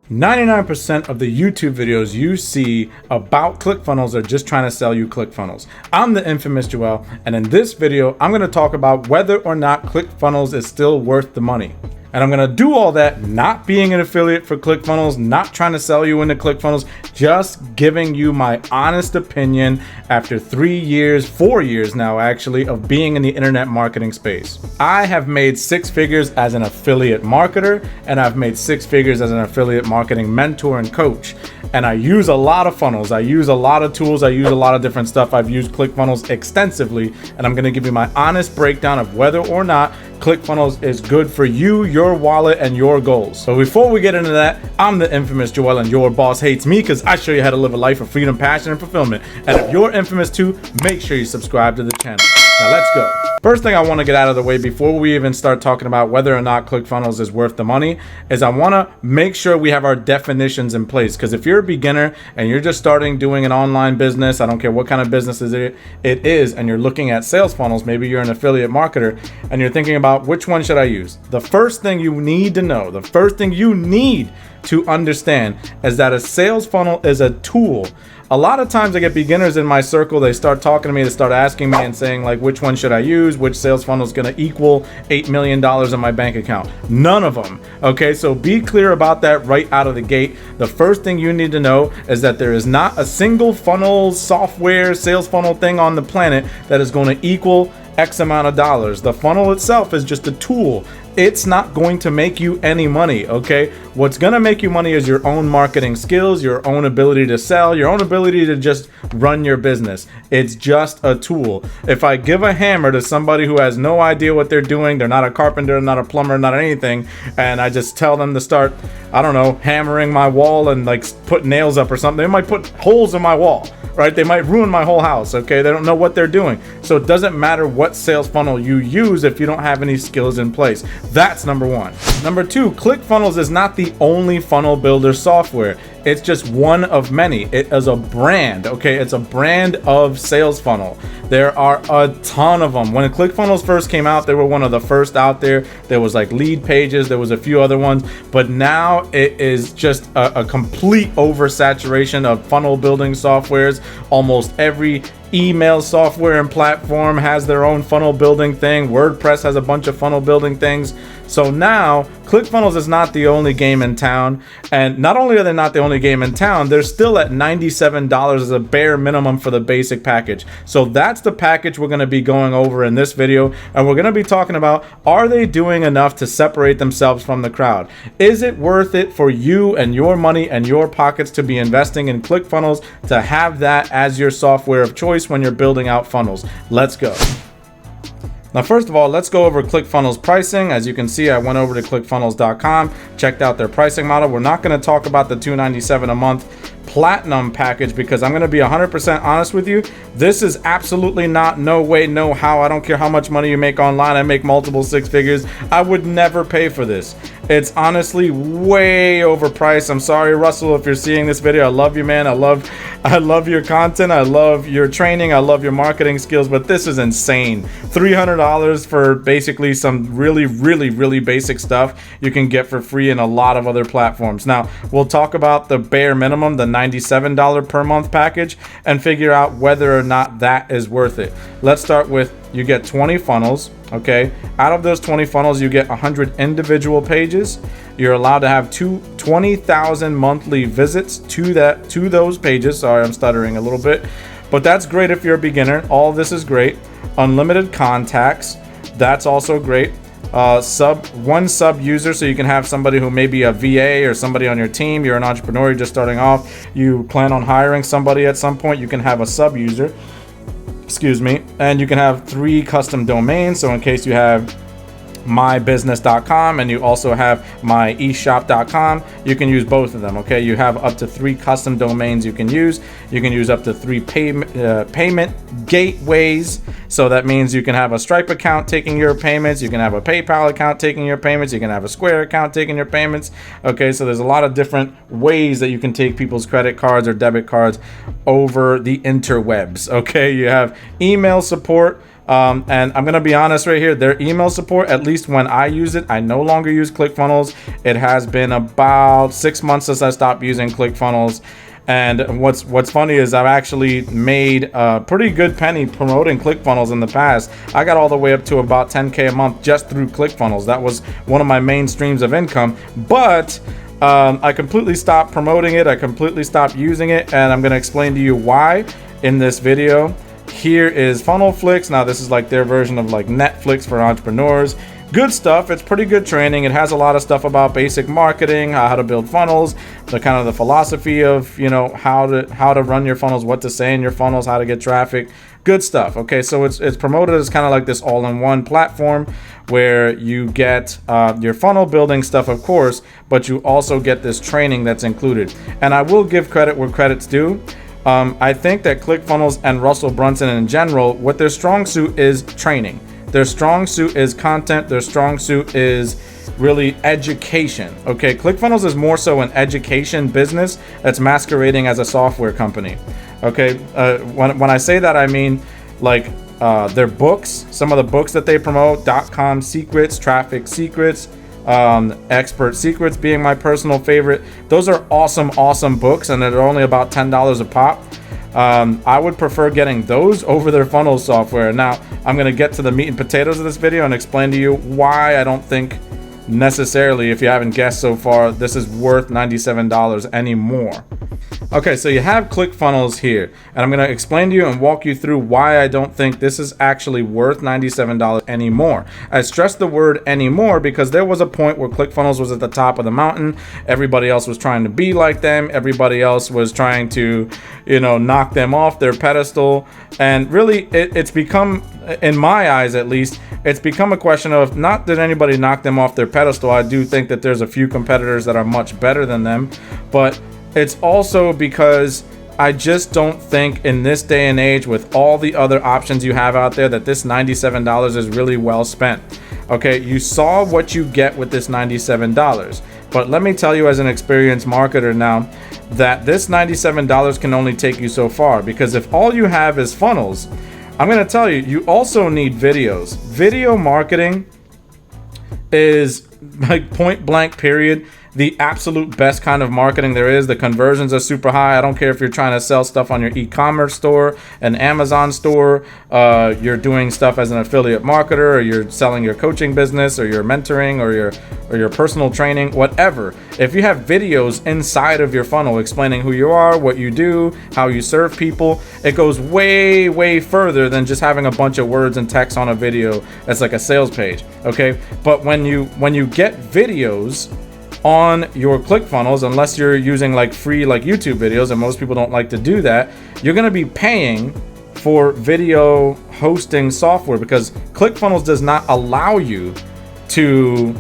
99% of the YouTube videos you see about ClickFunnels are just trying to sell you ClickFunnels. I'm the infamous Joel, and in this video, I'm going to talk about whether or not ClickFunnels is still worth the money. And I'm going to do all that not being an affiliate for ClickFunnels, not trying to sell you into ClickFunnels, just giving you my honest opinion after 4 years now actually, of being in the internet marketing space. I have made 6 figures as an affiliate marketer, and I've made 6 figures as an affiliate marketing mentor and coach. And I use a lot of funnels. I use a lot of tools. I use a lot of different stuff. I've used ClickFunnels extensively, and I'm going to give you my honest breakdown of whether or not ClickFunnels is good for you, your wallet, and your goals. So before we get into that, I'm the infamous Joel, and your boss hates me because I show you how to live a life of freedom, passion, and fulfillment. And if you're infamous too, make sure you subscribe to the channel. Now let's go. First thing I want to get out of the way before we even start talking about whether or not ClickFunnels is worth the money is I want to make sure we have our definitions in place. Because if you're a beginner and you're just starting doing an online business, I don't care what kind of business it is, and you're looking at sales funnels, maybe you're an affiliate marketer and you're thinking about which one should I use. The first thing you need to know, the first thing you need to understand is that a sales funnel is a tool. A lot of times I get beginners in my circle, they start talking to me, they start asking me and saying like, which one should I use? Which sales funnel is going to equal $8 million in my bank account? None of them. Okay, so be clear about that right out of the gate. The first thing you need to know is that there is not a single funnel software sales funnel thing on the planet that is going to equal X amount of dollars. The funnel itself is just a tool. It's not going to make you any money, okay? What's gonna make you money is your own marketing skills, your own ability to sell, your own ability to just run your business. It's just a tool. If I give a hammer to somebody who has no idea what they're doing, they're not a carpenter, not a plumber, not anything, and I just tell them to start, I don't know, hammering my wall and like put nails up or something, they might put holes in my wall, right? They might ruin my whole house, okay? They don't know what they're doing. So it doesn't matter what sales funnel you use if you don't have any skills in place. That's number one. Number two, ClickFunnels is not the only funnel builder software. It's just one of many. It is a brand, okay? It's a brand of sales funnel. There are a ton of them. When ClickFunnels first came out, they were one of the first out there. There was like Lead Pages, there was a few other ones, but now it is just a complete oversaturation of funnel building softwares. Almost every email software and platform has their own funnel building thing. WordPress has a bunch of funnel building things. So now ClickFunnels is not the only game in town. And not only are they not the only game in town, they're still at $97 as a bare minimum for the basic package. So that's the package we're going to be going over in this video. And we're going to be talking about, are they doing enough to separate themselves from the crowd? Is it worth it for you and your money and your pockets to be investing in ClickFunnels, to have that as your software of choice when you're building out funnels? Let's go. Now, first of all, let's go over ClickFunnels pricing. As you can see, I went over to clickfunnels.com, checked out their pricing model. We're not going to talk about the $297 a month platinum package because I'm going to be 100% honest with you. This is absolutely not, no way, no how. I don't care how much money you make online. I make multiple 6 figures. I would never pay for this. It's honestly way overpriced. I'm sorry, Russell, if you're seeing this video. I love you, man. I love your content. I love your training. I love your marketing skills, but this is insane. $300 for basically some really basic stuff you can get for free in a lot of other platforms. Now, we'll talk about the bare minimum, the $97 per month package, and figure out whether or not that is worth it. Let's start with, you get 20 funnels, okay? Out of those 20 funnels, you get 100 individual pages. You're allowed to have 20,000 monthly visits to those pages. Sorry, I'm stuttering a little bit, but that's great if you're a beginner. All this is great. Unlimited contacts, that's also great. One sub user, so you can have somebody who may be a VA or somebody on your team. You're an entrepreneur, you're just starting off, you plan on hiring somebody at some point, you can have a sub user, and you can have 3 custom domains. So in case you have mybusiness.com and you also have myeshop.com, you can use both of them, okay? You have up to 3 custom domains you can use. You can use up to 3 payment gateways. So that means you can have a Stripe account taking your payments, you can have a PayPal account taking your payments, you can have a Square account taking your payments. Okay, so there's a lot of different ways that you can take people's credit cards or debit cards over the interwebs. Okay, you have email support, And I'm gonna be honest right here, their email support, at least when I use it, I no longer use ClickFunnels. It has been about 6 months since I stopped using ClickFunnels. And what's funny is I've actually made a pretty good penny promoting ClickFunnels in the past. I got all the way up to about 10K a month just through ClickFunnels. That was one of my main streams of income. But I completely stopped promoting it. I completely stopped using it, and I'm going to explain to you why in this video. Here is Funnelflix. Now this is like their version of like Netflix for entrepreneurs. Good stuff. It's pretty good training. It has a lot of stuff about basic marketing, how to build funnels, the kind of the philosophy of, you know, how to run your funnels, what to say in your funnels, how to get traffic. Good stuff. Okay, so it's promoted as kind of like this all-in-one platform where you get your funnel building stuff, of course, but you also get this training that's included. And I will give credit where credit's due. I think that ClickFunnels and Russell Brunson in general, what their strong suit is training. Their strong suit is content. Their strong suit is really education. Okay, ClickFunnels is more so an education business that's masquerading as a software company. Okay, when I say that, I mean like their books, some of the books that they promote, .com secrets, traffic secrets, expert secrets being my personal favorite. Those are awesome books, and they're only about $10 a pop. I would prefer getting those over their funnel software. Now, I'm going to get to the meat and potatoes of this video and explain to you why I don't think necessarily, if you haven't guessed so far, this is worth $97 anymore. Okay, so you have ClickFunnels here, and I'm going to explain to you and walk you through why I don't think this is actually worth $97 anymore. I stress the word anymore because there was a point where ClickFunnels was at the top of the mountain. Everybody else was trying to be like them. Everybody else was trying to, you know, knock them off their pedestal. And really, it's become, in my eyes at least, it's become a question of not that anybody knock them off their pedestal. I do think that there's a few competitors that are much better than them, but it's also because I just don't think in this day and age with all the other options you have out there that this $97 is really well spent. Okay, you saw what you get with this $97, but let me tell you as an experienced marketer now that this $97 can only take you so far, because if all you have is funnels, I'm going to tell you, you also need videos. Video marketing is like point blank period the absolute best kind of marketing there is. The conversions are super high. I don't care if you're trying to sell stuff on your e-commerce store, an Amazon store, you're doing stuff as an affiliate marketer, or you're selling your coaching business, or your mentoring, or your personal training, whatever. If you have videos inside of your funnel explaining who you are, what you do, how you serve people, it goes way further than just having a bunch of words and text on a video that's like a sales page. Okay, but when you get videos on your ClickFunnels, unless you're using like free like YouTube videos, and most people don't like to do that, you're going to be paying for video hosting software, because ClickFunnels does not allow you to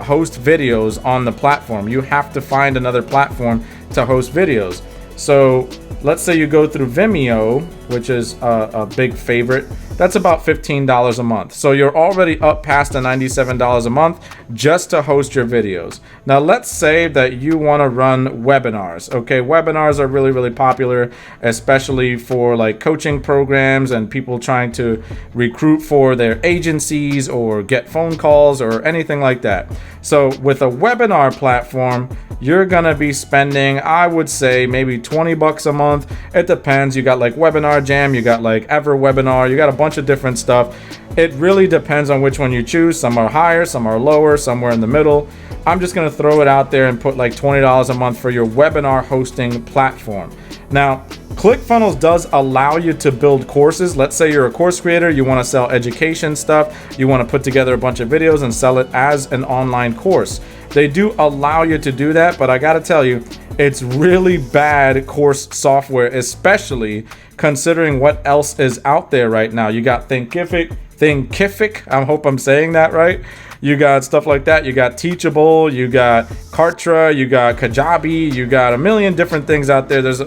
host videos on the platform. You have to find another platform to host videos. So let's say you go through Vimeo, which is a big favorite. That's about $15 a month. So you're already up past the $97 a month just to host your videos. Now let's say that you want to run webinars. Okay, webinars are really popular, especially for like coaching programs and people trying to recruit for their agencies or get phone calls or anything like that. So with a webinar platform, you're gonna be spending, I would say, maybe $20 a month. It depends. You got like Webinar Jam, you got like Ever Webinar, you got a bunch of different stuff. It really depends on which one you choose. Some are higher, some are lower, somewhere in the middle. I'm just gonna throw it out there and put like $20 a month for your webinar hosting platform. Now, ClickFunnels does allow you to build courses. Let's say you're a course creator, you want to sell education stuff, you want to put together a bunch of videos and sell it as an online course. They do allow you to do that, but I gotta tell you, it's really bad course software, especially considering what else is out there right now. You got Thinkific, I hope I'm saying that right. You got stuff like that. You got Teachable, you got Kartra, you got Kajabi, you got a million different things out there. There's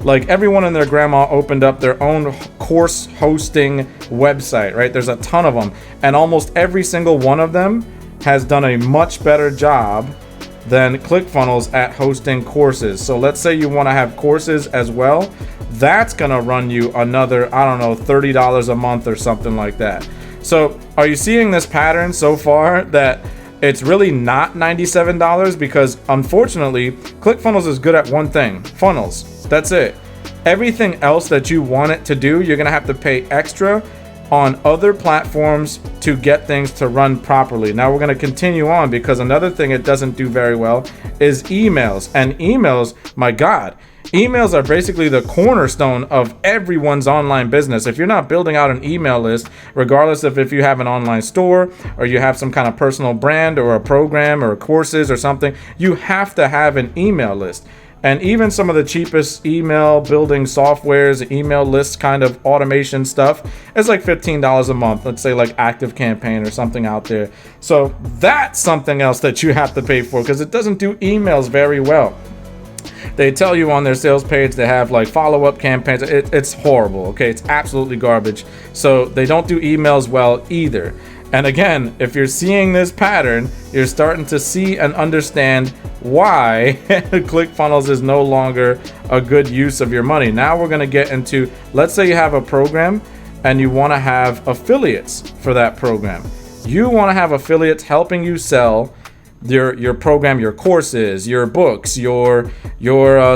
like everyone and their grandma opened up their own course hosting website, right? There's a ton of them, and almost every single one of them has done a much better job than ClickFunnels at hosting courses. So let's say you want to have courses as well, that's gonna run you another, I don't know, $30 a month or something like that. So are you seeing this pattern so far that it's really not $97? Because unfortunately, ClickFunnels is good at one thing: funnels. That's it. Everything else that you want it to do, you're gonna have to pay extra on other platforms to get things to run properly. Now we're gonna continue on, because another thing it doesn't do very well is emails. And emails, my God, emails are basically the cornerstone of everyone's online business. If you're not building out an email list, regardless of if you have an online store or you have some kind of personal brand or a program or courses or something, you have to have an email list. And even some of the cheapest email building softwares, email list kind of automation stuff is like $15 a month. Let's say like ActiveCampaign or something out there. So that's something else that you have to pay for, because it doesn't do emails very well. They tell you on their sales page they have like follow-up campaigns. It's horrible, okay? It's absolutely garbage. So they don't do emails well either. And again, if you're seeing this pattern, you're starting to see and understand why ClickFunnels is no longer a good use of your money. Now we're going to get into, let's say you have a program and you want to have affiliates for that program. You want to have affiliates helping you sell your program, your courses, your books, your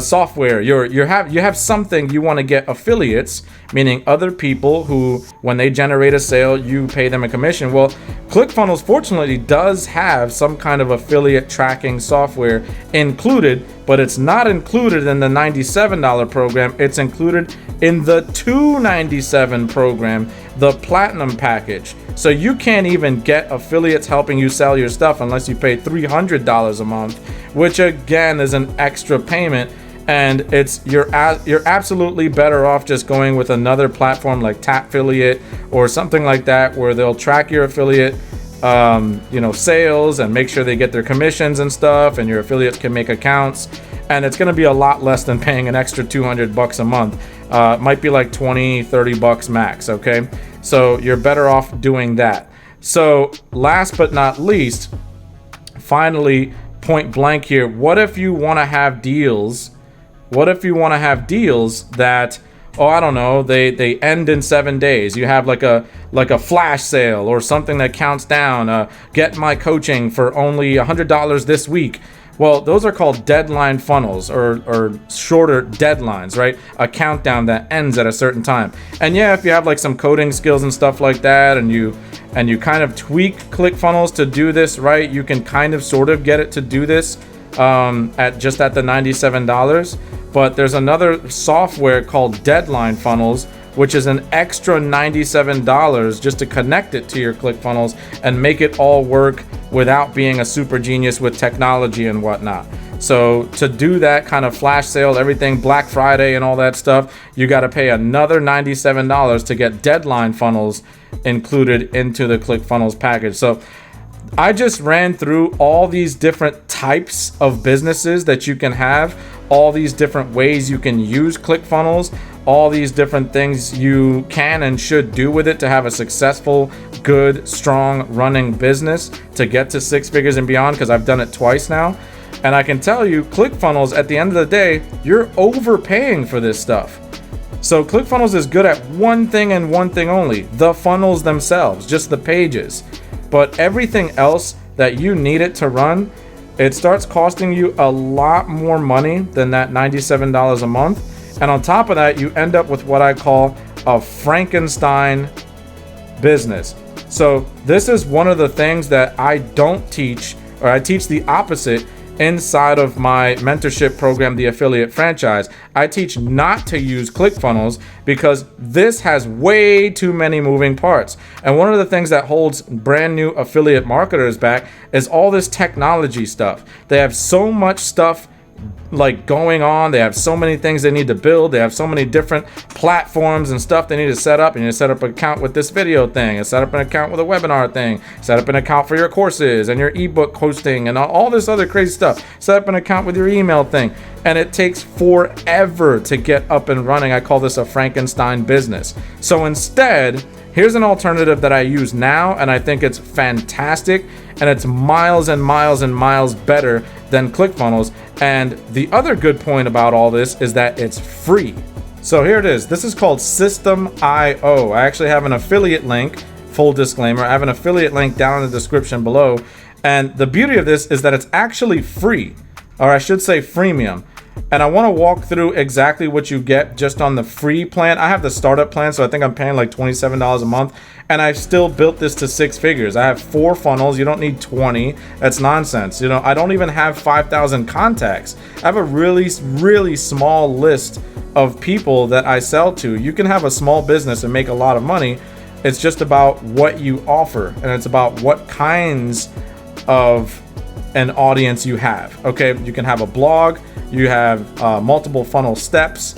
software. You have something you want to get affiliates, meaning other people who, when they generate a sale, you pay them a commission. Well, ClickFunnels fortunately does have some kind of affiliate tracking software included, but it's not included in the $97 program. It's included in the $297 program, the platinum package. So you can't even get affiliates helping you sell your stuff unless you pay $300 a month, which again is an extra payment. And you're absolutely better off just going with another platform like Tapfiliate or something like that, where they'll track your affiliate sales and make sure they get their commissions and stuff, and your affiliates can make accounts. And it's going to be a lot less than paying an extra $200 a month. Might be like $20-$30 max. Okay, so you're better off doing that. So last but not least, finally, point blank here, what if you want to have deals? What if you want to have deals that, I don't know, they end in 7 days? You have like a flash sale or something that counts down. Get my coaching for only $100 this week. Well, those are called deadline funnels, or shorter deadlines, right? A countdown that ends at a certain time. And yeah, if you have like some coding skills and stuff like that, and you kind of tweak ClickFunnels to do this right, you can kind of sort of get it to do this at the $97. But there's another software called Deadline Funnels, which is an extra $97 just to connect it to your ClickFunnels and make it all work without being a super genius with technology and whatnot. So to do that kind of flash sale, everything Black Friday and all that stuff, you got to pay another $97 to get Deadline Funnels included into the ClickFunnels package. So I just ran through all these different types of businesses that you can have, all these different ways you can use ClickFunnels, all these different things you can and should do with it to have a successful, good, strong running business to get to 6 figures and beyond, because I've done it twice now. And I can tell you, ClickFunnels, at the end of the day, you're overpaying for this stuff. So ClickFunnels is good at one thing and one thing only: the funnels themselves, just the pages. But everything else that you need it to run, it starts costing you a lot more money than that $97 a month. And on top of that, you end up with what I call a Frankenstein business. So this is one of the things that I don't teach, or I teach the opposite inside of my mentorship program, the Affiliate Franchise. I teach not to use ClickFunnels because this has way too many moving parts. And one of the things that holds brand new affiliate marketers back is all this technology stuff. They have so much stuff like going on. They have so many things they need to build. They have so many different platforms and stuff they need to set up. You need to set up an account with this video thing, and set up an account with a webinar thing, set up an account for your courses and your ebook hosting and all this other crazy stuff. Set up an account with your email thing, and it takes forever to get up and running. I call this a Frankenstein business. So instead, here's an alternative that I use now, and I think it's fantastic, and it's miles and miles and miles better than ClickFunnels. And the other good point about all this is that it's free. So here it is. This is called System.io. I actually have an affiliate link, full disclaimer. I have an affiliate link down in the description below. And the beauty of this is that it's actually free, or I should say freemium. And I want to walk through exactly what you get just on the free plan. I have the startup plan, so I think I'm paying like $27 a month. And I've still built this to 6 figures. I have 4 funnels. You don't need 20. That's nonsense. You know, I don't even have 5,000 contacts. I have a really, really small list of people that I sell to. You can have a small business and make a lot of money. It's just about what you offer, and it's about what kinds of an audience you have. Okay, you can have a blog, you have multiple funnel steps,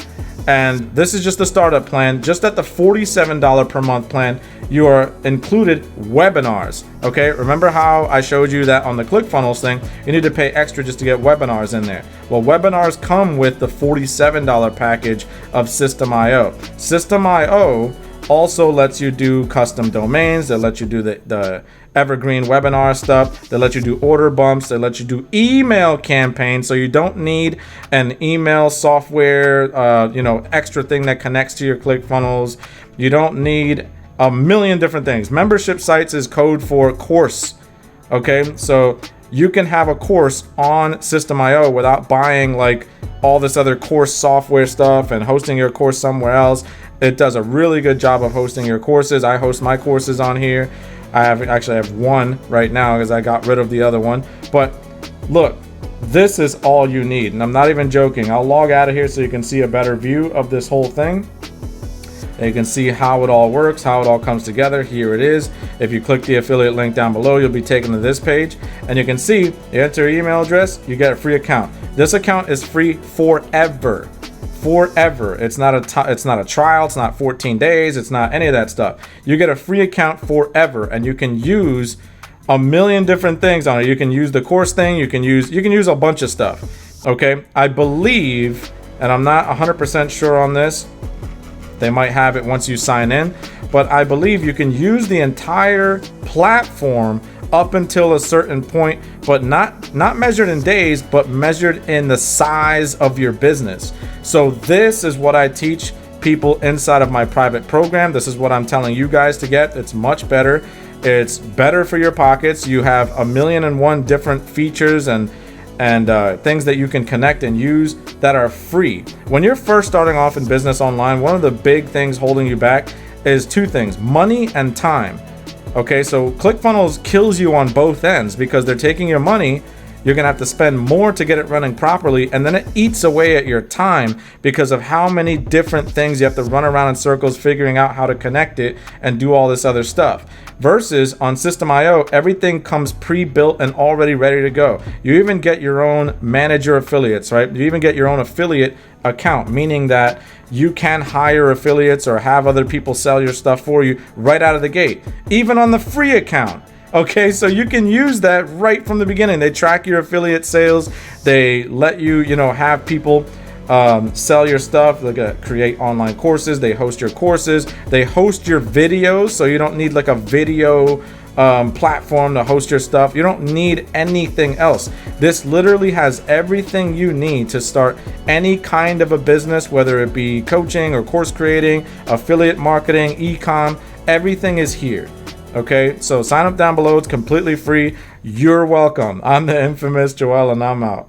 and this is just the startup plan. Just at the $47 per month plan, you are included webinars. Okay, remember how I showed you that on the ClickFunnels thing, you need to pay extra just to get webinars in there. Well, webinars come with the $47 package of System.io. System.io also lets you do custom domains. They let you do the evergreen webinar stuff. They let you do order bumps. They let you do email campaigns. So you don't need an email software, extra thing that connects to your ClickFunnels. You don't need a million different things. Membership sites is code for course. Okay, so you can have a course on System.io without buying like all this other course software stuff and hosting your course somewhere else. It does a really good job of hosting your courses. I host my courses on here. I have one right now because I got rid of the other one. But look, this is all you need. And I'm not even joking. I'll log out of here so you can see a better view of this whole thing. And you can see how it all works, how it all comes together. Here it is. If you click the affiliate link down below, you'll be taken to this page. And you can see, you enter your email address, you get a free account. This account is free forever. Forever. It's not a trial. It's not 14 days. It's not any of that stuff. You get a free account forever, and you can use a million different things on it. You can use the course thing. You can use a bunch of stuff. Okay. I believe, and I'm not 100% sure on this. They might have it once you sign in, but I believe you can use the entire platform up until a certain point, but not measured in days, but measured in the size of your business. So this is what I teach people inside of my private program. This is what I'm telling you guys to get. It's much better. It's better for your pockets. You have 1,000,001 different features and things that you can connect and use that are free. When you're first starting off in business online, one of the big things holding you back is 2 things: money and time. Okay, so ClickFunnels kills you on both ends because they're taking your money. You're gonna have to spend more to get it running properly, and then it eats away at your time because of how many different things you have to run around in circles figuring out how to connect it and do all this other stuff. Versus on System.io, everything comes pre-built and already ready to go. You even get your own manager affiliates, right? You even get your own affiliate account, meaning that you can hire affiliates or have other people sell your stuff for you right out of the gate, even on the free account. Okay, so you can use that right from the beginning. They track your affiliate sales. They let you, have people sell your stuff. They create online courses. They host your courses. They host your videos, so you don't need like a video platform to host your stuff. You don't need anything else. This literally has everything you need to start any kind of a business, whether it be coaching or course creating, affiliate marketing, e-com. Everything is here. Okay, so sign up down below. It's completely free. You're welcome. I'm the infamous Joel, and I'm out.